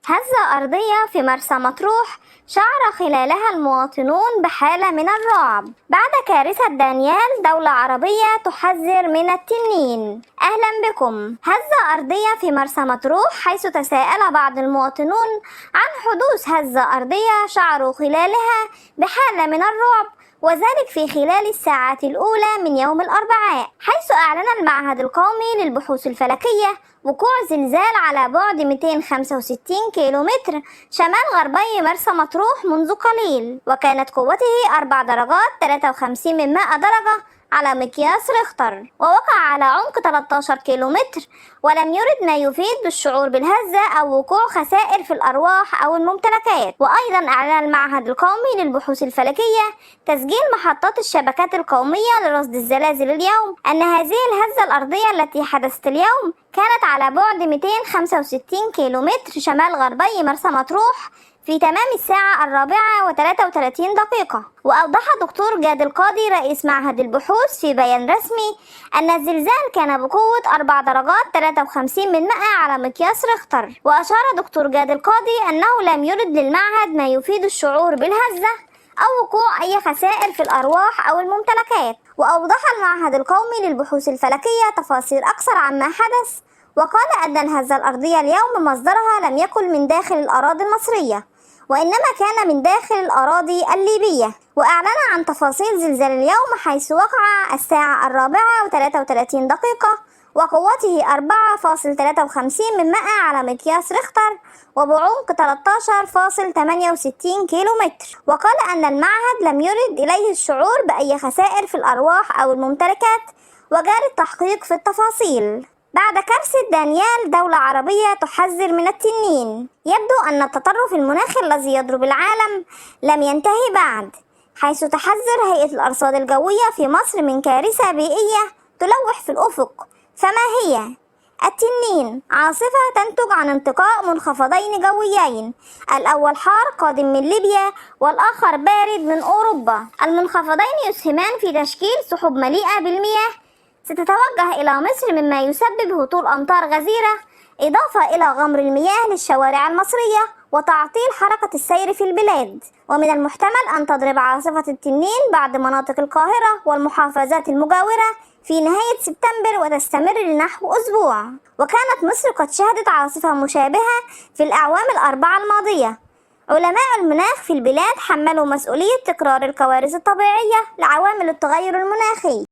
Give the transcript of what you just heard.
هزة أرضية في مرسى مطروح شعر خلالها المواطنون بحالة من الرعب بعد كارثة دانيال. دولة عربية تحذر من التنين. أهلا بكم. هزة أرضية في مرسى مطروح، حيث تساءل بعض المواطنون عن حدوث هزة أرضية شعروا خلالها بحالة من الرعب، وذلك في خلال الساعات الأولى من يوم الأربعاء، حيث أعلن المعهد القومي للبحوث الفلكية وقوع زلزال على بعد 265 كيلومتر شمال غربي مرسى مطروح منذ قليل، وكانت قوته 4 درجات 53 من 100 درجة على مقياس ريختر، ووقع على عمق 13 كيلومتر، ولم يرد ما يفيد بالشعور بالهزة أو وقوع خسائر في الأرواح أو الممتلكات. وأيضا أعلن المعهد القومي للبحوث الفلكية تسجيل محطات الشبكات القومية لرصد الزلازل اليوم أن هذه الهزة الأرضية التي حدثت اليوم كانت على بعد 265 كيلومتر شمال غربي مرسى مطروح في تمام الساعة 4:33. وأوضح دكتور جاد القاضي رئيس معهد البحوث في بيان رسمي أن الزلزال كان بقوة 4 درجات 53 من 100 على مقياس ريختر. وأشار دكتور جاد القاضي أنه لم يرد للمعهد ما يفيد الشعور بالهزة أو وقوع أي خسائر في الأرواح أو الممتلكات. وأوضح المعهد القومي للبحوث الفلكية تفاصيل أكثر عما حدث، وقال أن الهزة الأرضية اليوم مصدرها لم يكن من داخل الأراضي المصرية، وإنما كان من داخل الأراضي الليبية. وأعلن عن تفاصيل زلزال اليوم، حيث وقع الساعة 4:33 وقوته 4.53 من 100 على مقياس ريختر وبعمق 13.68 كيلومتر. وقال أن المعهد لم يرد إليه الشعور بأي خسائر في الأرواح أو الممتلكات، وجاري التحقيق في التفاصيل. بعد كارثة دانيال، دولة عربية تحذر من التنين. يبدو أن التطرف المناخي الذي يضرب العالم لم ينتهي بعد، حيث تحذر هيئة الأرصاد الجوية في مصر من كارثة بيئية تلوح في الأفق. فما هي؟ التنين عاصفة تنتج عن انتقاء منخفضين جويين، الأول حار قادم من ليبيا والآخر بارد من أوروبا. المنخفضين يسهمان في تشكيل سحب مليئة بالمياه ستتوجه إلى مصر، مما يسبب هطول أمطار غزيرة، إضافة إلى غمر المياه للشوارع المصرية وتعطيل حركة السير في البلاد. ومن المحتمل أن تضرب عاصفة التنين بعض مناطق القاهرة والمحافظات المجاورة في نهاية سبتمبر وتستمر لنحو أسبوع. وكانت مصر قد شهدت عاصفة مشابهة في الأعوام ال4 الماضية. علماء المناخ في البلاد حملوا مسؤولية تكرار الكوارث الطبيعية لعوامل التغير المناخي.